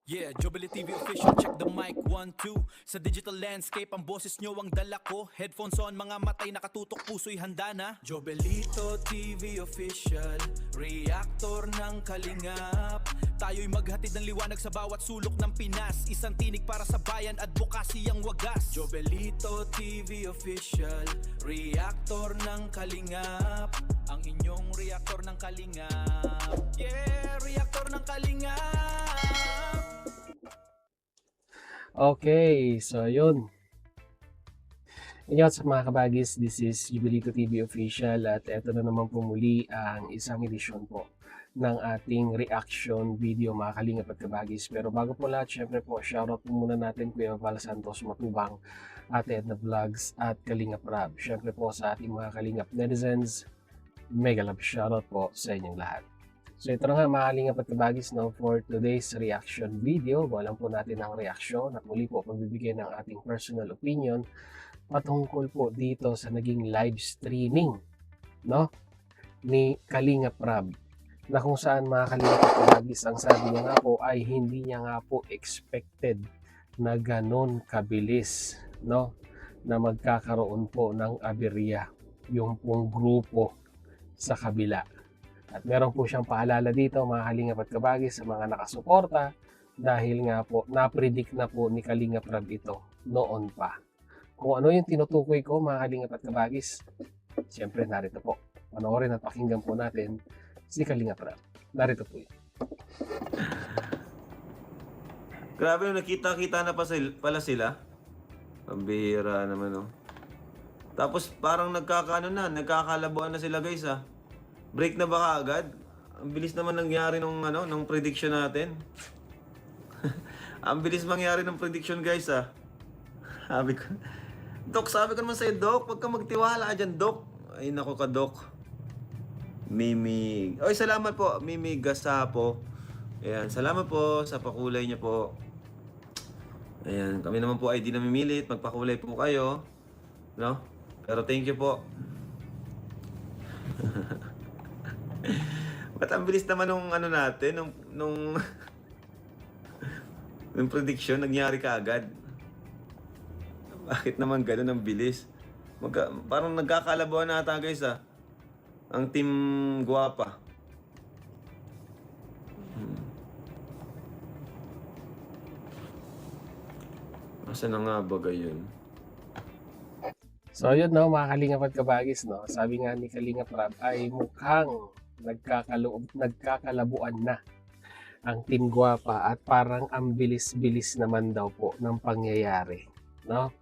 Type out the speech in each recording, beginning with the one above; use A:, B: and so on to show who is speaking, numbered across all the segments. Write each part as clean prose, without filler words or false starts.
A: Yeah, Jubilee TV official, check the mic, 1, 2. Sa digital landscape, ang boses nyo ang dala ko. Headphones on, mga matay nakatutok, puso'y handa na. Jobelito TV official, reactor ng kalingap. Tayo'y maghatid ng liwanag sa bawat sulok ng Pinas. Isang tinig para sa bayan, advokasy ang wagas. Jobelito TV official, reactor ng kalingap. Ang inyong reactor ng kalingap. Yeah, reactor ng kalingap.
B: Okay, so yun. Ingat sa mga kabagis, this is Jubilito TV Official at eto na naman po muli ang isang edisyon po ng ating reaction video mga kalingap at kabagis. Pero bago po lahat, syempre po, shoutout po muna natin Kuya Val Santos Matubang, Ate Edna Vlogs at Kalingap Rab. Syempre po sa ating mga kalingap netizens, mega love shoutout po sa inyong lahat. So ito na nga mga kalingap at kabagis, no, for today's reaction video. Walang po natin ang reaksyon at muli po pagbibigay ng ating personal opinion patungkol po dito sa naging live streaming, no, ni Kalingap Rab, na kung saan mga kalingap at kabagis, ang sabi niya nga po ay hindi niya nga po expected na ganon kabilis, no, na magkakaroon po ng aberya yung pong grupo sa kabila. At meron po siyang paalala dito mga kalingap at kabagis sa mga nakasuporta dahil nga po na-predict na po ni Kalingap Rab ito noon pa. Kung ano yung tinutukoy ko mga kalingap at kabagis, siyempre narito po. Panoorin at pakinggan po natin si Kalingap Rab. Narito po yun.
C: Grabe, nakita-kita na pala sila. Pambihira naman, oh. Tapos parang nagkakalabuan na sila, guys, ah. Break na ba agad? Ang bilis naman nangyari nung prediction natin. Ang bilis mangyari ng prediction, guys, ah. Sabi ko naman sa'yo, Doc, huwag kang magtiwala dyan, Doc. Ay, naku ka, Doc. Mimi. Oy, salamat po, Mimi Gasapo. Ayan, salamat po sa pakulay niyo po. Ayan, kami naman po ay di namimilit. Magpakulay po kayo. No? Pero thank you po. Ba't ang bilis naman nung natin, nung prediction, nangyari ka agad. Bakit naman ganun ang bilis? Parang nagkakalabuan na ata, guys, ah. Ang team Guwapa. Asa na nga ba gayon?
B: So yun, no, mga kalingap at kabagis, no, sabi nga ni Kalingap Rab ay mukhang nagkakalabuan na ang Team Guwapa at parang ang bilis-bilis naman daw po ng pangyayari, no?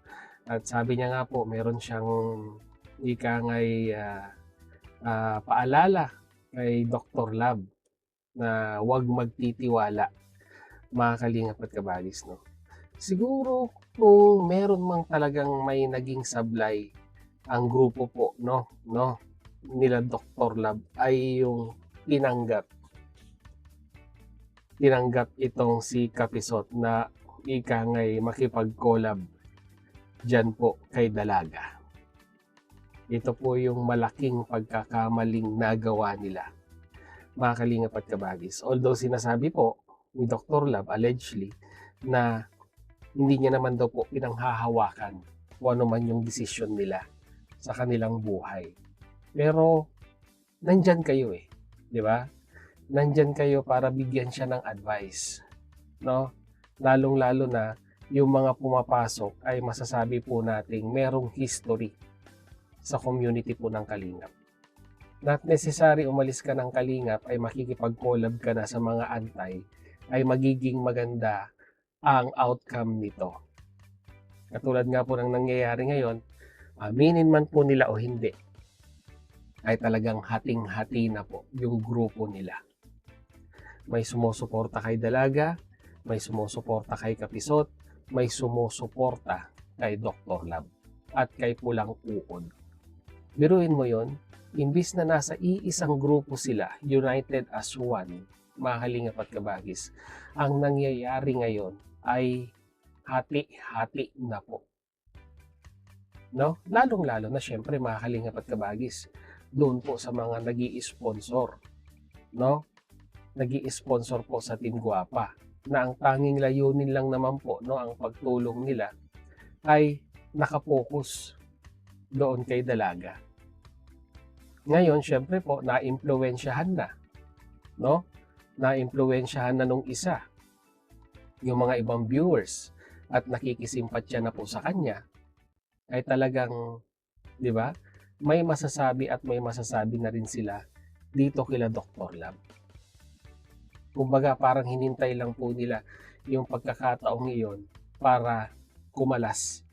B: At sabi niya nga po, meron siyang paalala kay Dr. Lab na huwag magtitiwala, mga kalingap at kabagis, no? Siguro kung meron mang talagang may naging sablay ang grupo po, no, nila Dr. Lab ay yung tinanggap itong si Kapisot na ika ngay makipag-collab dyan po kay Dalaga. Ito po yung malaking pagkakamaling nagawa nila, mga kalingap at kabagis. Although sinasabi po ni Dr. Lab allegedly na hindi niya naman daw po pinanghahawakan kung ano man yung desisyon nila sa kanilang buhay. Pero nandyan kayo di ba? Nandyan kayo para bigyan siya ng advice, no? Lalong-lalo na yung mga pumapasok ay masasabi po nating merong history sa community po ng Kalingap. Not necessary umalis ka ng Kalingap ay makikipag-collab ka na sa mga antay ay magiging maganda ang outcome nito. Katulad nga po ng nangyayari ngayon, aminin man po nila o hindi, ay talagang hating-hati na po yung grupo nila. May sumusuporta kay Dalaga, may sumusuporta kay Kapisot, may sumusuporta kay Dr. Lab, at kay Pulang Uod. Biruin mo yon, imbis na nasa iisang grupo sila, united as one, mga kalingap at kabagis, ang nangyayari ngayon ay hati-hati na po. No? Lalong-lalo na syempre mga kalingap at kabagis, doon po sa mga nag-i-sponsor, no? Nag-i-sponsor po sa Team Guwapa. na ang tanging layunin lang naman po, no, ang pagtulong nila ay nakapokus doon kay Dalaga. Ngayon, syempre po, naimpluwensyahan na, no? Naimpluwensyahan na nung isa, yung mga ibang viewers, at nakikisimpatya na po sa kanya, ay talagang, di ba, may masasabi at may masasabi na rin sila dito kila Dr. Lab. Kumbaga, parang hinintay lang po nila yung pagkakataong iyon para kumalas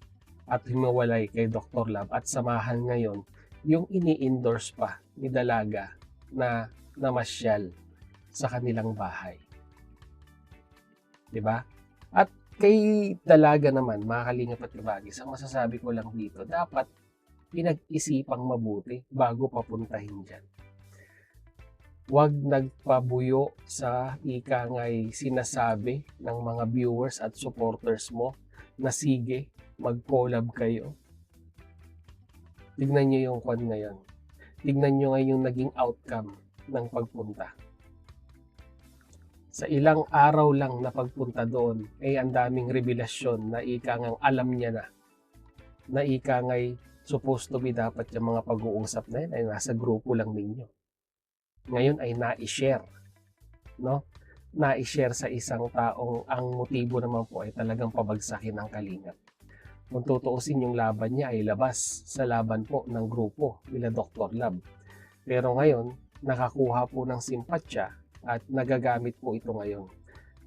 B: at humawalay kay Dr. Lab at samahan ngayon yung ini-endorse pa ni Dalaga na namasyal sa kanilang bahay. 'Di ba? At kay Dalaga naman, mga kalingap at kabagis, ang masasabi ko lang dito, dapat pinag-isipang mabuti bago papuntahin dyan. Huwag nagpabuyo sa ikangay sinasabi ng mga viewers at supporters mo na sige, mag-collab kayo. Tignan nyo yung kwan ngayon. Tignan nyo ngayon yung naging outcome ng pagpunta. Sa ilang araw lang na pagpunta doon, ay ang daming revelasyon na ikangang alam niya na ikangay supposed to be dapat yung mga pag-uusap na yun ay nasa grupo lang ninyo. Ngayon ay na-share, no? Na-share sa isang taong ang motibo naman po ay talagang pabagsakin ng Kalingap. Kung tutuusin yung laban niya ay labas sa laban po ng grupo nila Dr. Lab. Pero ngayon, nakakuha po ng simpatya at nagagamit po ito ngayon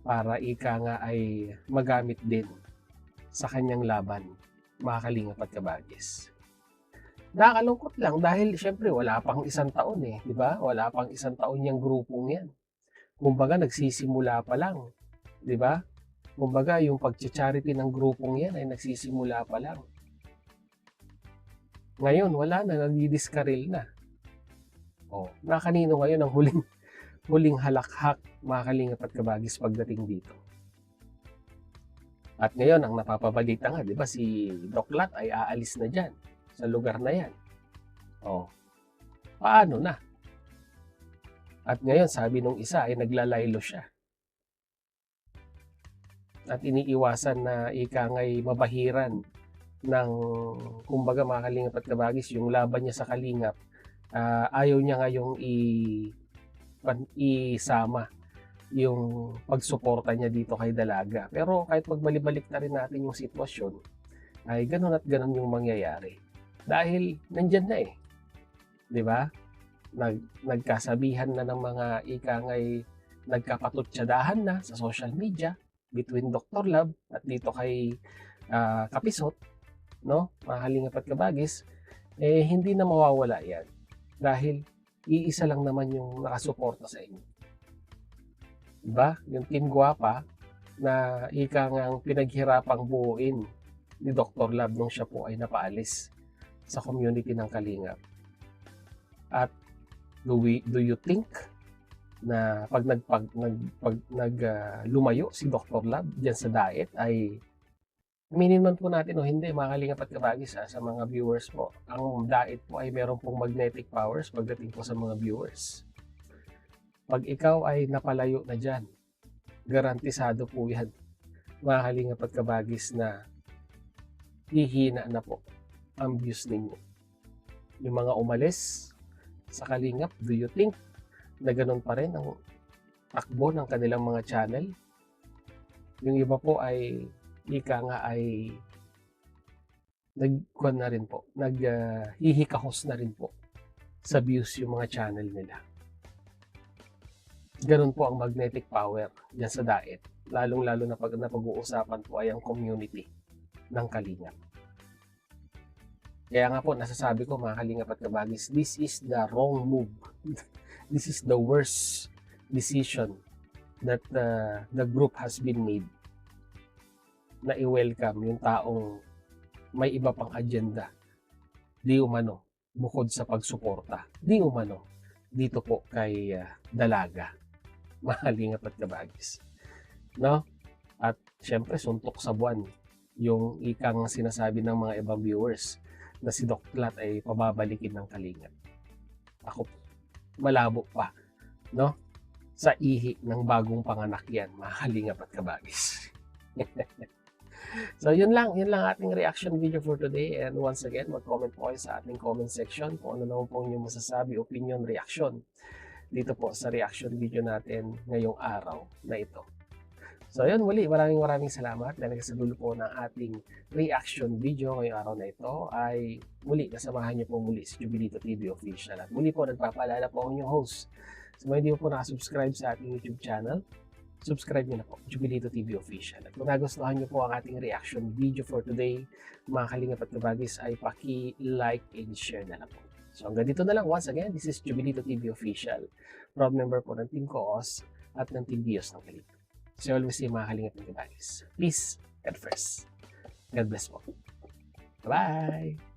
B: para ika nga ay magamit din sa kanyang laban, mga Kalingap at kabagis. Nakakalungkot lang dahil syempre wala pang isang taon di ba? Wala pang isang taon yung grupong yan. Kumbaga nagsisimula pa lang, di ba? Kumbaga yung pag-charity ng grupong yan ay nagsisimula pa lang. Ngayon wala na, nagdi-discarrel na. Na kanino ngayon ang huling halakhak, mga Kalingap at kabagis pagdating dito. At ngayon ang napapabalita nga, di ba, si Doc Lat ay aalis na dyan sa lugar na yan. Paano na? At ngayon, sabi nung isa ay naglalaylo siya. At iniiwasan na ikangay mabahiran ng, kumbaga, mga Kalingap at kabagis, yung laban niya sa Kalingap, ayaw niya ngayong isama yung pagsuporta niya dito kay Dalaga. Pero kahit magbalik na rin natin yung sitwasyon, ay ganun at ganun yung mangyayari. Dahil nandyan na di ba? Nagkasabihan na ng mga ikangay, nagkapatutsadahan na sa social media between Dr. Lab at dito kay Kapisot, no? Mga Kalingap at kabagis, hindi na mawawala yan. Dahil iisa lang naman yung nakasuporta sa inyo. Diba? Yung Team Guapa na ikangang pinaghirapang buuin ni Dr. Lab nung siya po ay napaalis sa community ng Kalingap. At do you think na pag lumayo si Dr. Lab diyan sa diet ay aminin man po natin hindi, mga Kalingap at kabagis sa mga viewers po, ang diet po ay meron pong magnetic powers pagdating po sa mga viewers. Pag ikaw ay napalayo na dyan, garantisado po yan, mga Kalingap at kabagis, na hihina na po ang views ninyo. Yung mga umalis sa Kalingap, do you think na ganun pa rin ang takbo ng kanilang mga channel? Yung iba po ay nagkuhan na rin po, naghihikahos na rin po sa views yung mga channel nila. Ganun po ang magnetic power dyan sa diet. Lalong-lalo na pag napag-uusapan po ay ang community ng Kalingap. Kaya nga po, nasasabi ko, mga Kalingap at kabagis, this is the wrong move. This is the worst decision that the group has been made na i-welcome yung taong may iba pang agenda. Di umano, bukod sa pagsuporta. Di umano, dito po kay Dalaga, mga Kalingap at kabagis. No? At syempre, suntok sa buwan yung ikang sinasabi ng mga ibang viewers na si Doc Lat ay pababalikin ng Kalingap. Ako, malabo pa, no? sa ihi ng bagong panganak yan, mga kalingap at kabagis. So yun lang ating reaction video for today, and once again mag-comment po kayo sa ating comment section kung ano naman po inyong masasabi, opinion, reaction dito po sa reaction video natin ngayong araw na ito. So yun, muli maraming salamat dahil sa dulo po ng ating reaction video ngayong araw na ito ay muli kasamahan niyo po muli si Jubilito TV Official, at muli po nagpapaalala po ang inyong host sa mga hindi po nakasubscribe sa ating YouTube channel. Subscribe nyo na po, Jubilito TV Official. At kung nagustuhan nyo po ang ating reaction video for today, mga kalingap at kabagis, ay paki-like and share na lang po. So hanggang dito na lang. Once again, this is Jubilito TV Official, proud member po ng Team Koos at ng Team Bios ng Kalito. So always say, mga kalingap at kabagis, peace and first. God bless po. Bye-bye!